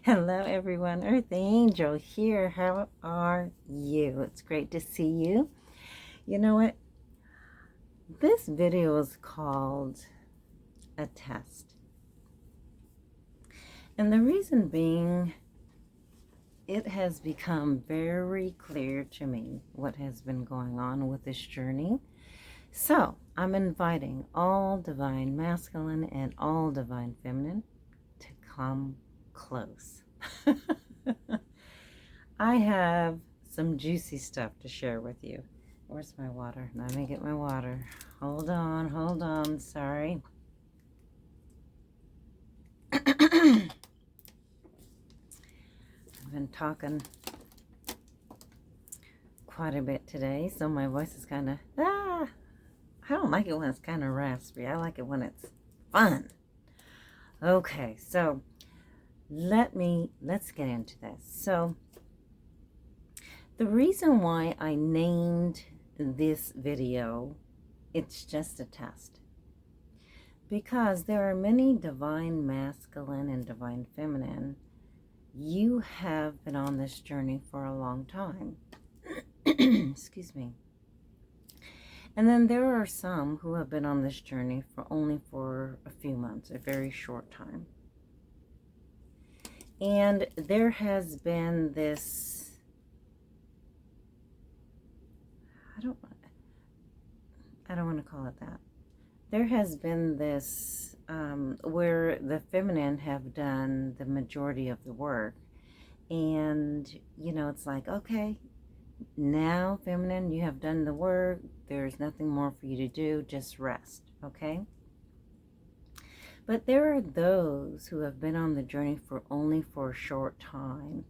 Hello, everyone. Earthangel here. How are you? It's great to see you. You know what? This video is called a test. And the reason being, it has become very clear to me what has been going on with this journey. So, I'm inviting all divine masculine and all divine feminine to come close. I have some juicy stuff to share with you. Where's my water? Let me get my water. Hold on. Sorry. I've been talking quite a bit today, so my voice is kind of, I don't like it when it's kind of raspy. I like it when it's fun. Okay, so let's get into this. So, the reason why I named this video, it's just a test. Because there are many divine masculine and divine feminine. You have been on this journey for a long time. Excuse me. And then there are some who have been on this journey for only for a few months, a very short time. And there has been this, I don't want to call it that. There has been this where the feminine have done the majority of the work. And, it's like, okay, now feminine, you have done the work. There's nothing more for you to do. Just rest, okay? But there are those who have been on the journey for only for a short time,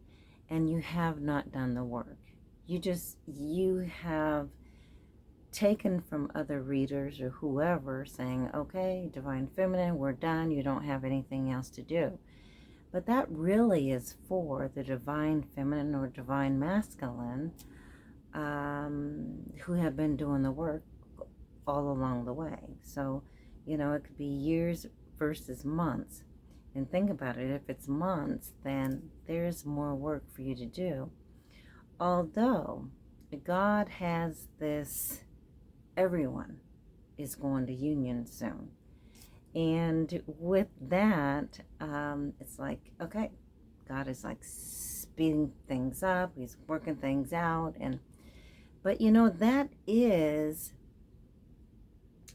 and you have not done the work. You have taken from other readers or whoever saying, okay, divine feminine, we're done. You don't have anything else to do. But that really is for the divine feminine or divine masculine who have been doing the work all along the way. So, it could be years versus months. And think about it, if it's months, then there's more work for you to do. Although God has this, everyone is going to union soon. And with that, it's like, okay, God is like speeding things up. He's working things out. But that is,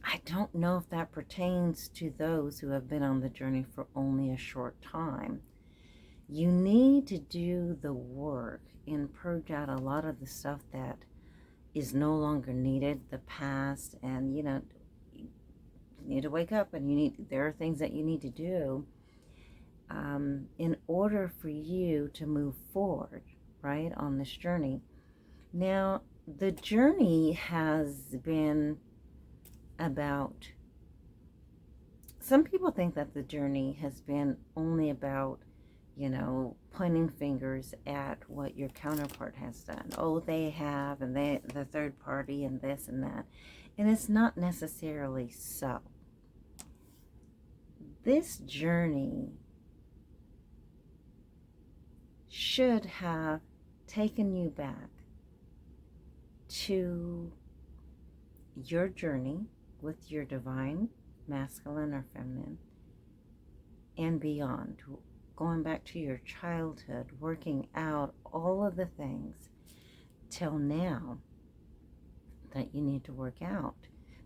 I don't know if that pertains to those who have been on the journey for only a short time. You need to do the work and purge out a lot of the stuff that is no longer needed, the past, and you need to wake up, and there are things that you need to do in order for you to move forward, right, on this journey. Now, the journey has been about, some people think that the journey has been only about, pointing fingers at what your counterpart has done. Oh, they have, and the third party, and this and that. And it's not necessarily so. This journey should have taken you back to your journey with your divine masculine or feminine and beyond, going back to your childhood, working out all of the things till now that you need to work out,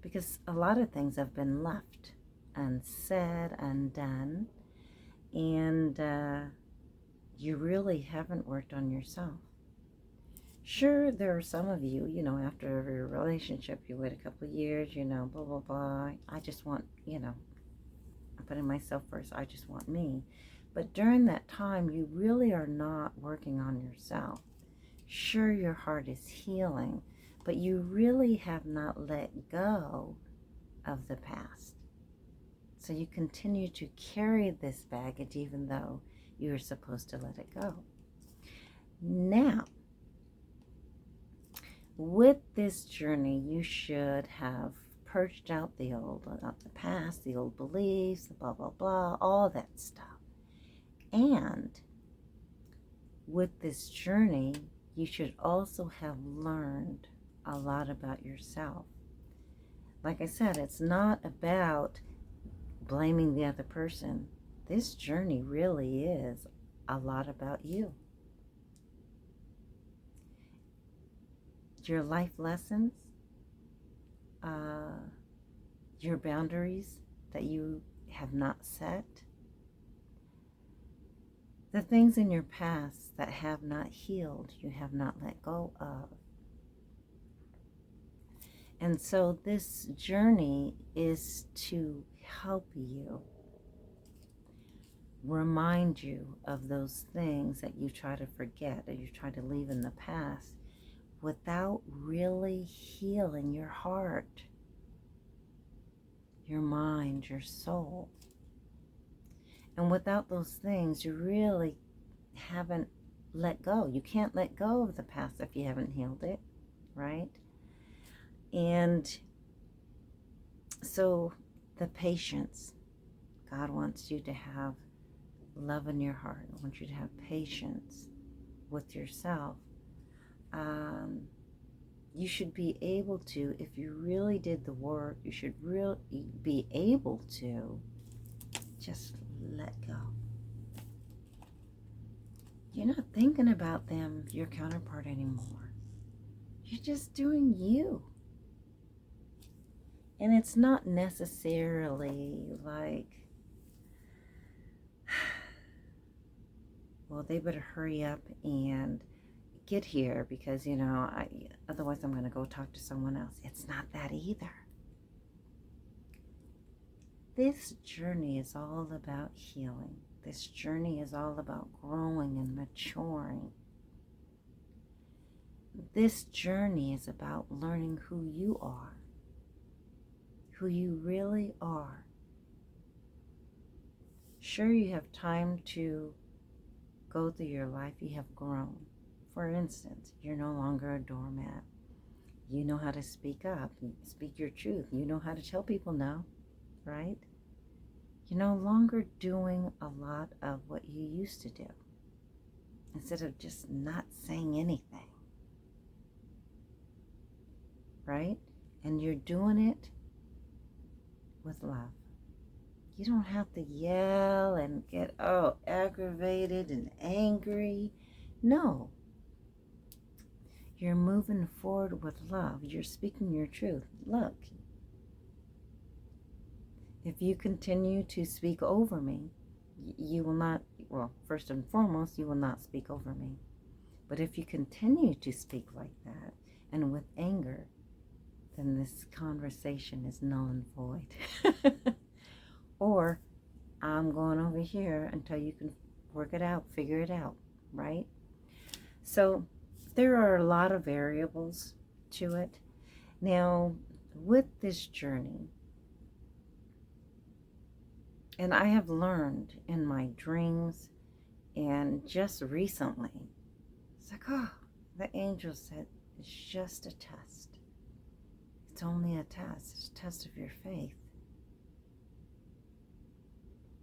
because a lot of things have been left unsaid, undone, and you really haven't worked on yourself. Sure, there are some of you, after every relationship, you wait a couple of years, blah, blah, blah. I just want, I'm putting myself first. I just want me. But during that time, you really are not working on yourself. Sure, your heart is healing, but you really have not let go of the past. So you continue to carry this baggage even though you're supposed to let it go. Now, with this journey, you should have purged out the old, out the past, the old beliefs, the blah, blah, blah, all that stuff. And with this journey, you should also have learned a lot about yourself. Like I said, it's not about blaming the other person. This journey really is a lot about you. Your life lessons, your boundaries that you have not set, the things in your past that have not healed, you have not let go of. And so this journey is to help you, remind you of those things that you try to forget or you try to leave in the past without really healing your heart, your mind, your soul. And without those things, you really haven't let go. You can't let go of the past if you haven't healed it, right? And so the patience, God wants you to have love in your heart. I want you to have patience with yourself. You should be able to, if you really did the work, you should really be able to just let go. You're not thinking about them, your counterpart, anymore. You're just doing you. And it's not necessarily like, well, they better hurry up and get here because, otherwise I'm going to go talk to someone else. It's not that either. This journey is all about healing. This journey is all about growing and maturing. This journey is about learning who you are, who you really are. Sure, you have time to go through your life. You have grown. For instance, you're no longer a doormat. You know how to speak up, speak your truth. You know how to tell people no, right? You're no longer doing a lot of what you used to do. Instead of just not saying anything, right? And you're doing it with love. You don't have to yell and get aggravated and angry. No. You're moving forward with love. You're speaking your truth. Look, if you continue to speak over me, you will not, well, first and foremost, you will not speak over me. But if you continue to speak like that and with anger, then this conversation is null and void. Or I'm going over here until you can work it out, figure it out, right? So there are a lot of variables to it. Now, with this journey, and I have learned in my dreams and just recently, it's like, the angel said, it's just a test. It's only a test. It's a test of your faith.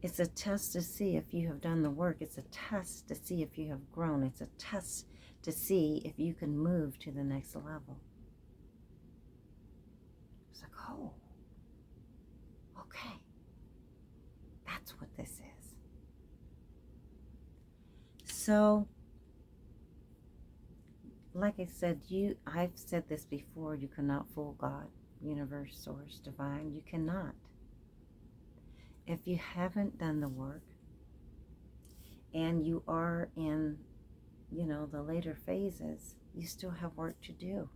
It's a test to see if you have done the work. It's a test to see if you have grown. It's a test to see if you can move to the next level. It's like, okay. That's what this is. So, like I said, I've said this before, you cannot fool God, universe, source, divine. You cannot. If you haven't done the work and you are in, the later phases, you still have work to do.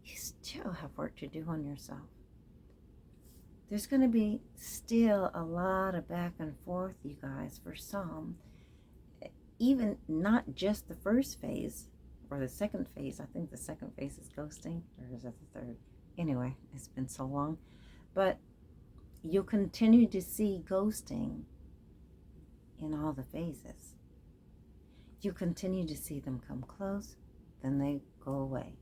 You still have work to do on yourself. There's going to be still a lot of back and forth, you guys, for some. Even not just the first phase or the second phase. I think the second phase is ghosting, or is it the third? Anyway, it's been so long. But you'll continue to see ghosting in all the phases. You continue to see them come close, then they go away.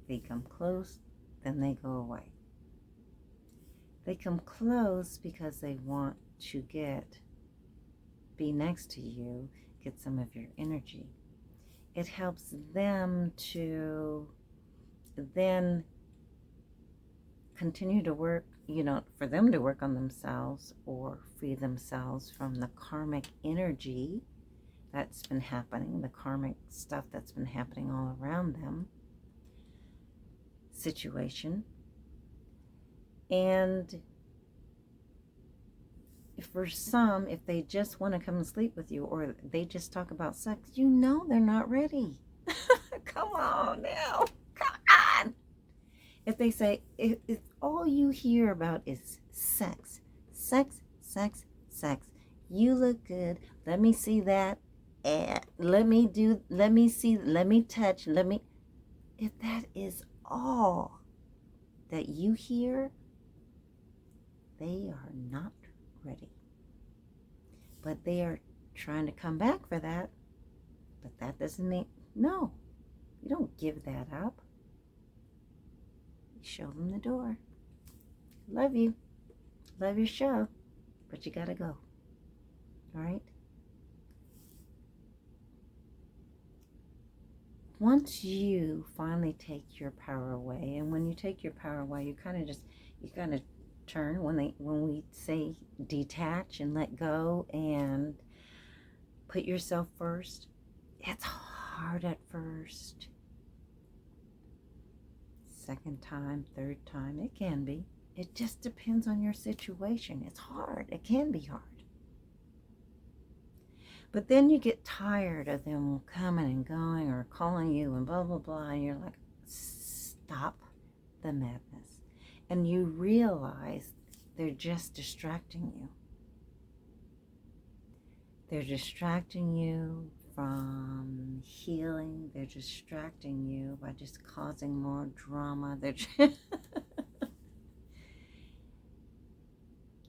They come close, then they go away. They come close because they want to be next to you, get some of your energy. It helps them to then continue to work, for them to work on themselves or free themselves from the karmic energy that's been happening, the karmic stuff that's been happening all around them, situation. And for some, if they just want to come and sleep with you, or they just talk about sex, they're not ready. Come on now. Come on. If they say, if all you hear about is sex, sex, sex, sex, you look good, let me see that, let me see, let me touch, if that is all that you hear, they are not ready. But they are trying to come back for that. But that doesn't mean, no, you don't give that up. You show them the door. Love you. Love your show. But you gotta go. All right? Once you finally take your power away, and when you take your power away, you kind of turn when we say detach and let go and put yourself first. It's hard at first. Second time, third time, it can be. It just depends on your situation. It's hard. It can be hard. But then you get tired of them coming and going or calling you and blah, blah, blah. And you're like, stop the madness. And you realize they're just distracting you. They're distracting you from healing. They're distracting you by just causing more drama. They're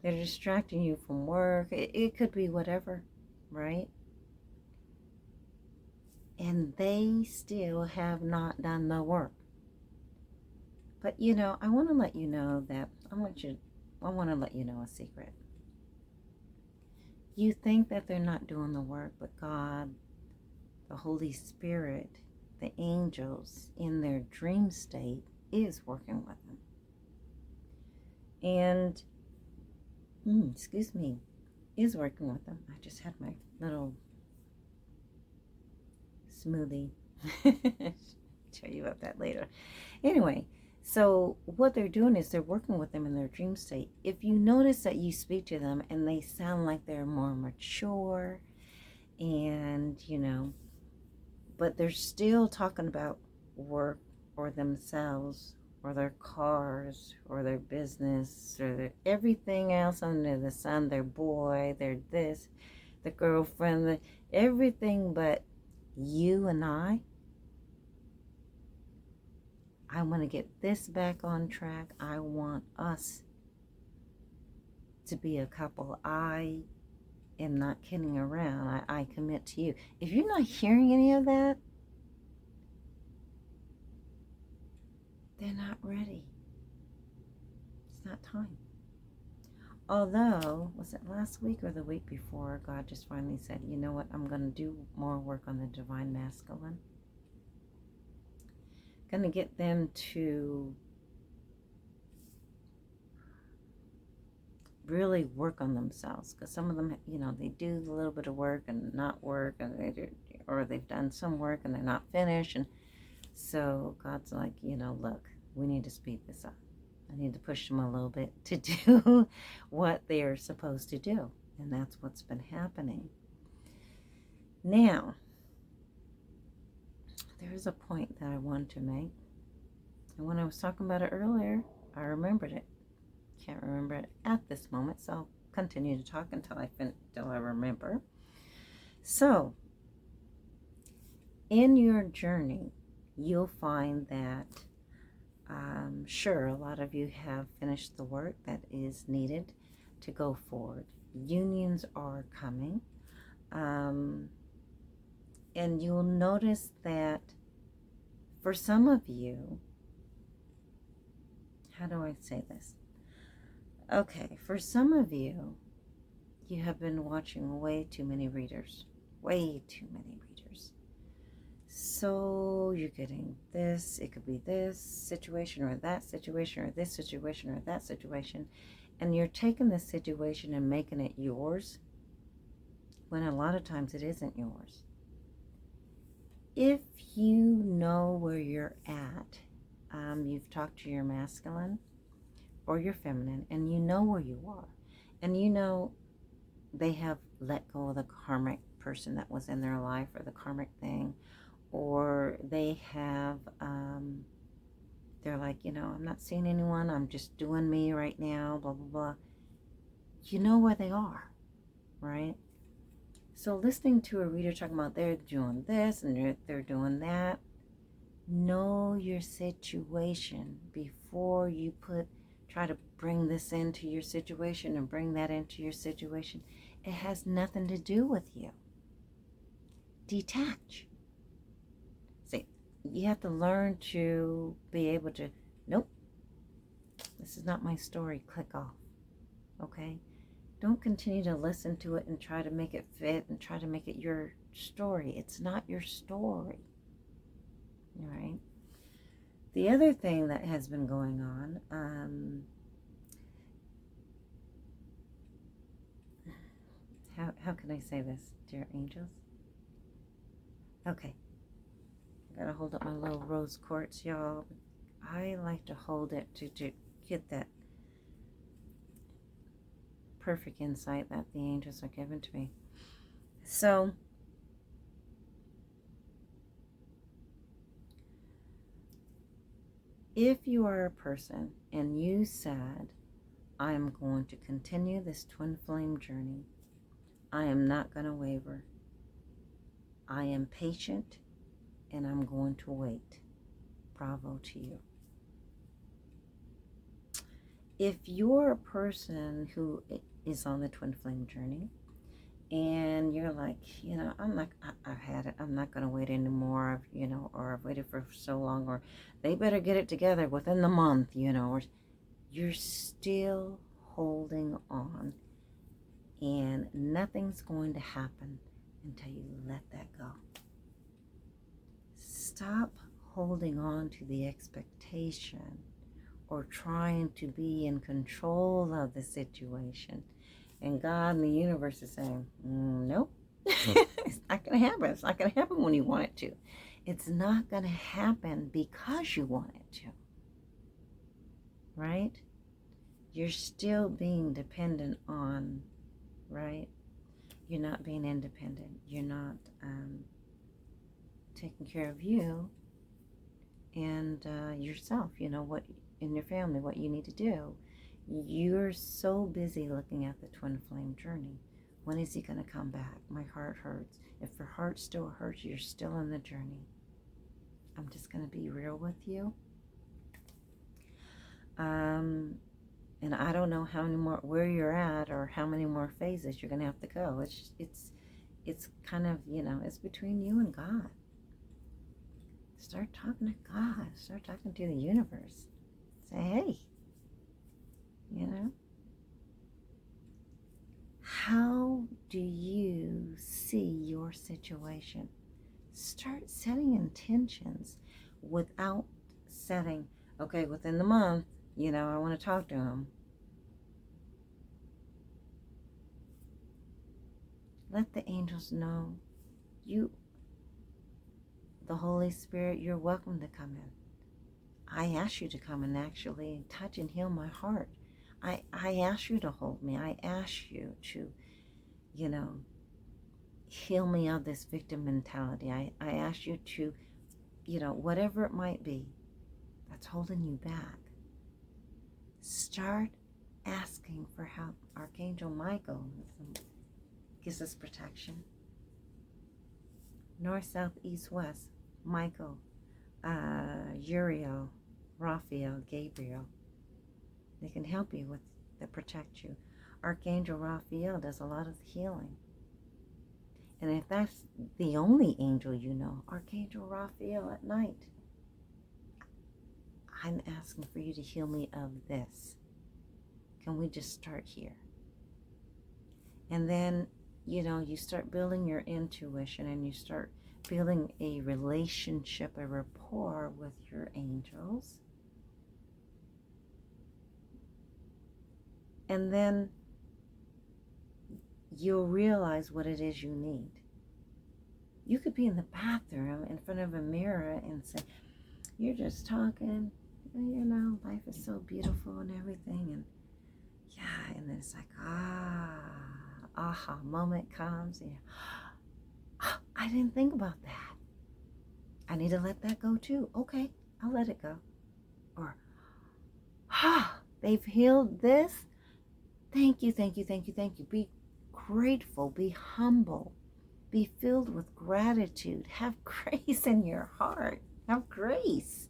distracting you from work. It could be whatever, right? And they still have not done the work. But I want to let you know that I want to let you know a secret. You think that they're not doing the work, but God, the Holy Spirit, the angels in their dream state is working with them. And, is working with them. I just had my little smoothie. Tell you about that later. Anyway, so what they're doing is they're working with them in their dream state. If you notice that you speak to them and they sound like they're more mature and, but they're still talking about work or themselves or their cars or their business or everything else under the sun, their boy, their this, the girlfriend, everything but you and I want to get this back on track. I want us to be a couple. I am not kidding around. I commit to you. If you're not hearing any of that, they're not ready. It's not time. Although, was it last week or the week before, God just finally said, you know what, I'm going to do more work on the divine masculine. Going to get them to really work on themselves, because some of them, they do a little bit of work and not work, and they've done some work and they're not finished, and so God's like, look, we need to speed this up. I need to push them a little bit to do what they are supposed to do, and that's what's been happening. Now, there's a point that I wanted to make, and when I was talking about it earlier, I remembered it. Can't remember it at this moment, so I'll continue to talk until I remember. So, in your journey, you'll find that, sure, a lot of you have finished the work that is needed to go forward. Unions are coming. And you'll notice that for some of you, how do I say this? Okay, for some of you, you have been watching way too many readers. way too many readers. So you're getting this, it could be this situation or that situation or this situation or that situation, and you're taking this situation and making it yours when a lot of times it isn't yours. If you know where you're at, you've talked to your masculine or your feminine, and you know where you are, and you know they have let go of the karmic person that was in their life or the karmic thing, or they have, they're like, I'm not seeing anyone, I'm just doing me right now, blah, blah, blah. You know where they are, right? So listening to a reader talking about they're doing this and they're doing that, know your situation before you try to bring this into your situation and bring that into your situation. It has nothing to do with you. Detach. See, you have to learn to be able to, nope, this is not my story, click off, okay? Don't continue to listen to it and try to make it fit and try to make it your story. It's not your story, all right? The other thing that has been going on, how can I say this, dear angels? Okay, I gotta hold up my little rose quartz, y'all. I like to hold it to get that perfect insight that the angels are giving to me. So, if you are a person and you said, I am going to continue this twin flame journey, I am not going to waver. I am patient and I'm going to wait. Bravo to you. If you're a person who is on the twin flame journey and you're like, I've had it, I'm not going to wait anymore, or I've waited for so long, or they better get it together within the month, or you're still holding on and nothing's going to happen until you let that go. Stop holding on to the expectation or trying to be in control of the situation. And God and the universe is saying, nope, it's not going to happen. It's not going to happen when you want it to. It's not going to happen because you want it to. Right? You're still being dependent on, right? You're not being independent. You're not taking care of you and yourself, what in your family, what you need to do. You're so busy looking at the twin flame journey. When is he going to come back? My heart hurts. If your heart still hurts, you're still in the journey. I'm just going to be real with you. And I don't know how many more, where you're at or how many more phases you're going to have to go. It's kind of, it's between you and God. Start talking to God. Start talking to the universe. Say, hey, how do you see your situation? Start setting intentions without setting, okay, within the month, I want to talk to him. Let the angels know the Holy Spirit, you're welcome to come in. I ask you to come and actually touch and heal my heart. I ask you to hold me. I ask you to, heal me of this victim mentality. I ask you to, whatever it might be that's holding you back. Start asking for help. Archangel Michael gives us protection. North, south, east, west. Michael, Uriel, Raphael, Gabriel. They can help you that protect you. Archangel Raphael does a lot of healing. And if that's the only angel Archangel Raphael at night, I'm asking for you to heal me of this. Can we just start here? And then you start building your intuition and you start building a relationship, a rapport with your angels. And then you'll realize what it is you need. You could be in the bathroom in front of a mirror and say, you're just talking, life is so beautiful and everything. And yeah, and then it's like, aha moment comes. And I didn't think about that. I need to let that go too. Okay, I'll let it go. Or, they've healed this. Thank you, thank you, thank you, thank you. Be grateful, be humble, be filled with gratitude. Have grace in your heart. Have grace.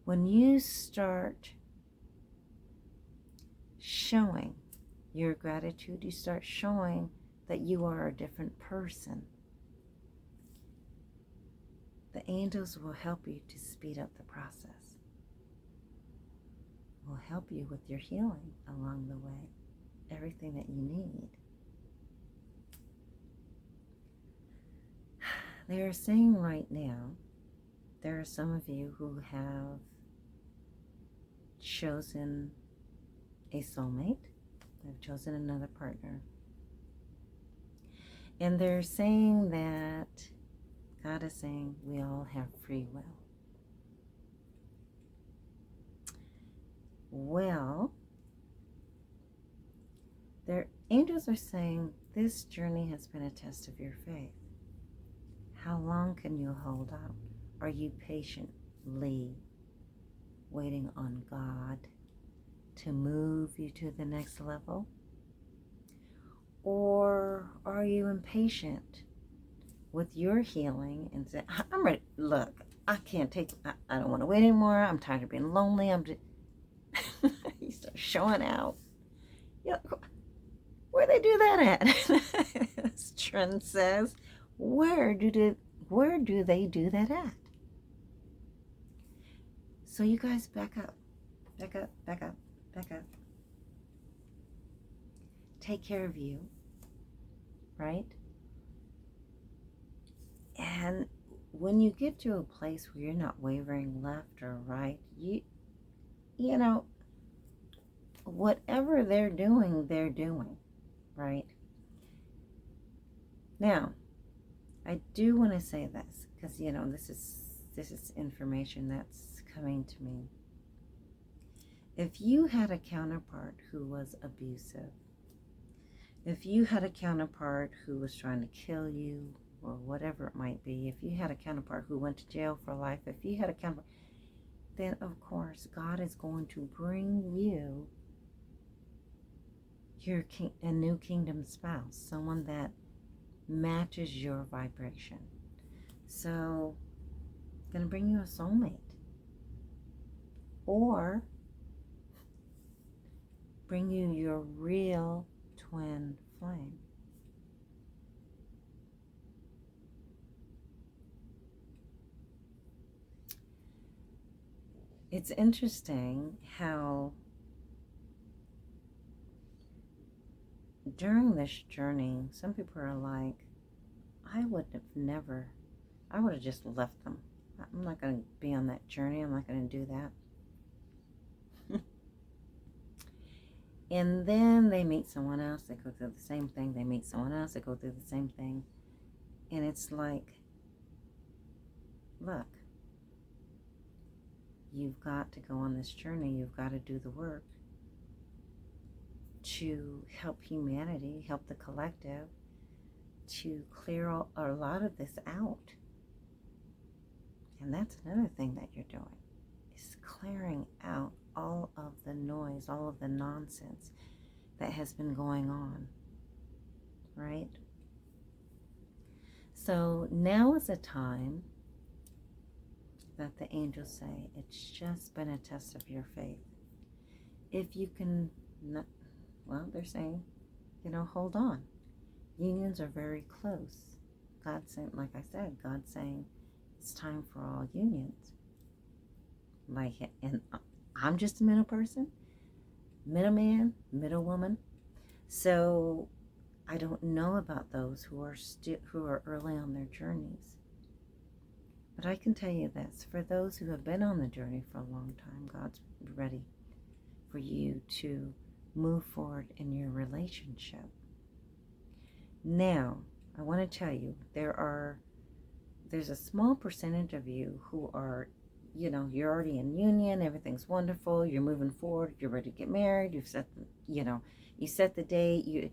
When you start showing your gratitude, you start showing that you are a different person. The angels will help you to speed up the process. Will help you with your healing along the way. Everything that you need. They are saying right now, there are some of you who have chosen a soulmate. They've chosen another partner. And they're saying that God is saying we all have free will. Well, their angels are saying this journey has been a test of your faith. How long can you hold out? Are you patiently waiting on God to move you to the next level? Or are you impatient with your healing and say, I'm ready, look, I can't take, I don't want to wait anymore, I'm tired of being lonely, I'm just, you start showing out. Where they do that at? As Trent says, where do they do that at? So you guys back up, back up, back up, back up. Take care of you, right? And when you get to a place where you're not wavering left or right, you know, whatever they're doing, right? Now, I do want to say this, because, this is information that's coming to me. If you had a counterpart who was abusive, if you had a counterpart who was trying to kill you, or whatever it might be, if you had a counterpart who went to jail for life, if you had a counterpart, then of course God is going to bring you a new kingdom spouse, someone that matches your vibration. So, going to bring you a soulmate, or bring you your real twin flame. It's interesting how during this journey, some people are like, I would have just left them. I'm not going to be on that journey. I'm not going to do that. And then they meet someone else. They go through the same thing. They meet someone else. They go through the same thing. And it's like, look, you've got to go on this journey. You've got to do the work to help humanity, help the collective, to clear a lot of this out. And that's another thing that you're doing, is clearing out all of the noise, all of the nonsense that has been going on, right? So now is a time that the angels say it's just been a test of your faith. If you can, they're saying, hold on. Unions are very close. God's saying, like I said, God's saying it's time for all unions. And I'm just a middle person, middleman, middle woman. So I don't know about those who are early on their journeys. But I can tell you this, for those who have been on the journey for a long time, God's ready for you to move forward in your relationship. Now, I want to tell you, there's a small percentage of you who are, you're already in union, everything's wonderful, you're moving forward, you're ready to get married, you've set you set the date,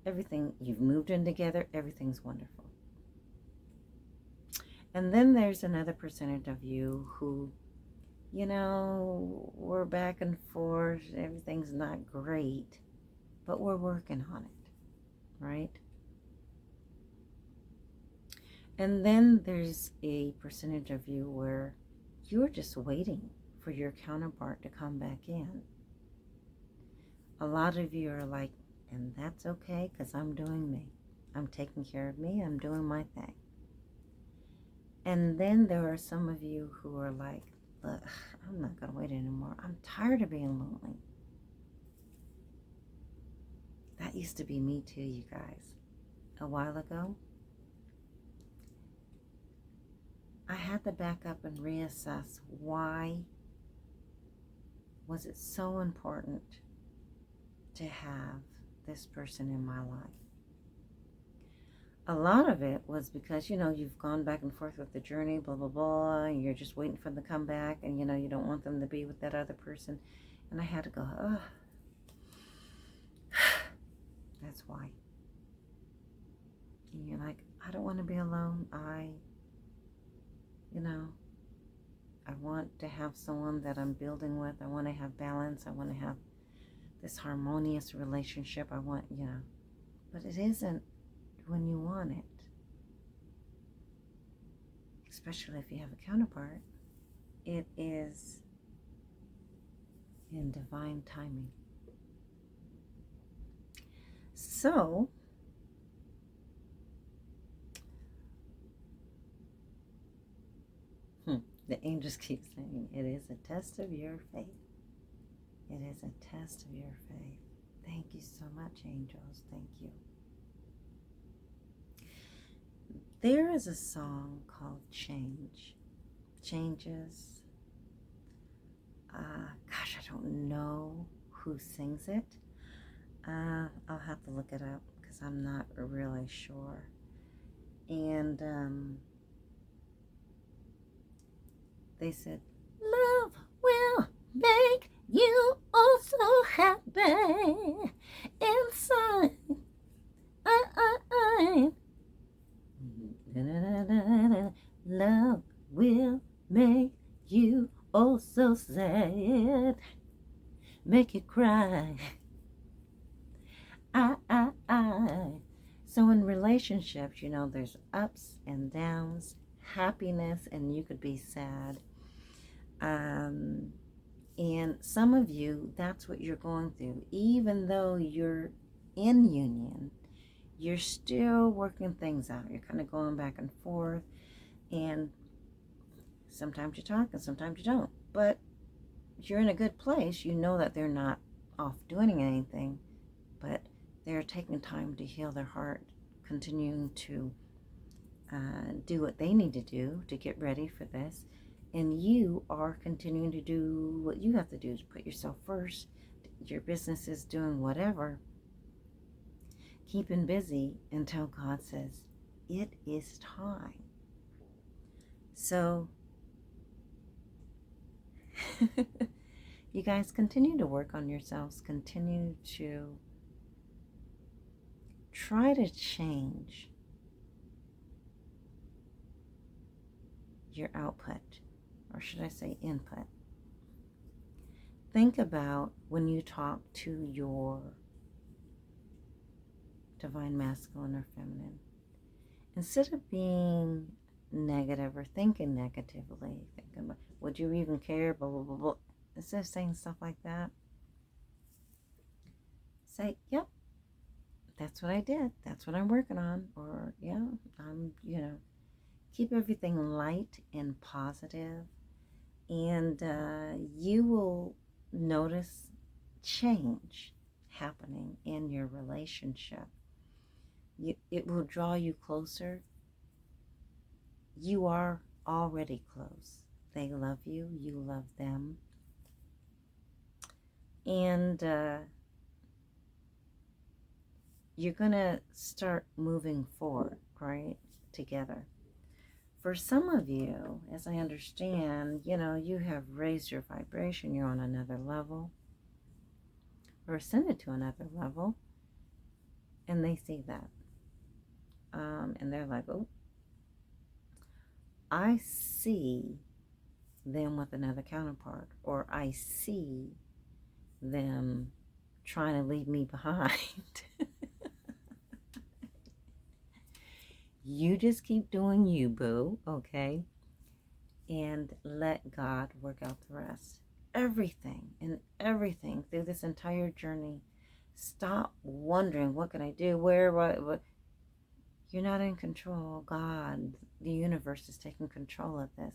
everything, you've moved in together, everything's wonderful. And then there's another percentage of you who, we're back and forth, everything's not great, but we're working on it, right? And then there's a percentage of you where you're just waiting for your counterpart to come back in. A lot of you are like, and that's okay, because I'm doing me. I'm taking care of me, I'm doing my thing. And then there are some of you who are like, look, I'm not going to wait anymore. I'm tired of being lonely. That used to be me too, you guys. A while ago, I had to back up and reassess why was it so important to have this person in my life. A lot of it was because, you've gone back and forth with the journey, blah, blah, blah, and you're just waiting for them to come back, and, you don't want them to be with that other person. And I had to go, oh, that's why. And you're like, I don't want to be alone. I want to have someone that I'm building with. I want to have balance. I want to have this harmonious relationship. I want, but it isn't when you want it. Especially if you have a counterpart. It is in divine timing. So, the angels keep saying, it is a test of your faith. It is a test of your faith. Thank you so much, angels. Thank you. There is a song called Change. Changes. Gosh, I don't know who sings it. I'll have to look it up because I'm not really sure. And they said, love will make you oh so happy inside. Love will make you oh so sad, make you cry. So in relationships, there's ups and downs, happiness, and you could be sad. And some of you, that's what you're going through. Even though you're in union, you're still working things out. You're kind of going back and forth. And sometimes you talk and sometimes you don't. But you're in a good place. You know that they're not off doing anything. But they're taking time to heal their heart, continuing to do what they need to do to get ready for this. And you are continuing to do what you have to do to put yourself first. Your business is doing whatever. Keeping busy until God says, it is time. So, you guys continue to work on yourselves. Continue to try to change your output, or should I say input. Think about when you talk to your divine masculine or feminine. Instead of being negative or thinking negatively, thinking about, would you even care, blah, blah, blah, blah. Instead of saying stuff like that, say, yep, that's what I did. That's what I'm working on. Or, yeah, I'm, keep everything light and positive, and you will notice change happening in your relationship. It will draw you closer. You are already close. They love you. You love them. And you're going to start moving forward, right, together. For some of you, as I understand, you have raised your vibration. You're on another level or ascended to another level. And they see that. And they're like, oh, I see them with another counterpart, or I see them trying to leave me behind. You just keep doing you, boo, okay? And let God work out the rest. Everything through this entire journey. Stop wondering, what can I do? Where, what? You're not in control. God, the universe is taking control of this.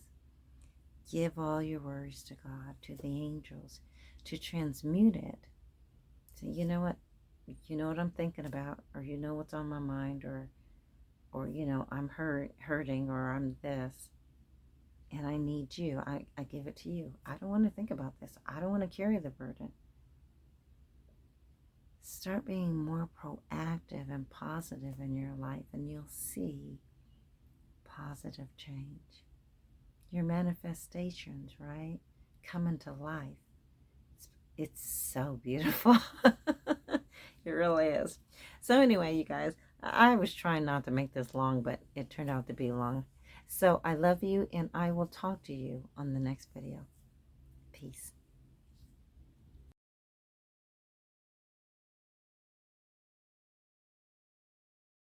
Give all your worries to God, to the angels, to transmute it. So you know what? You know what I'm thinking about, or you know what's on my mind, or I'm hurting, or I'm this, and I need you. I give it to you. I don't want to think about this. I don't want to carry the burden. Start being more proactive and positive in your life, and you'll see positive change. Your manifestations, right, come into life. It's so beautiful. It really is. So anyway, you guys, I was trying not to make this long, but it turned out to be long. So I love you, and I will talk to you on the next video. Peace.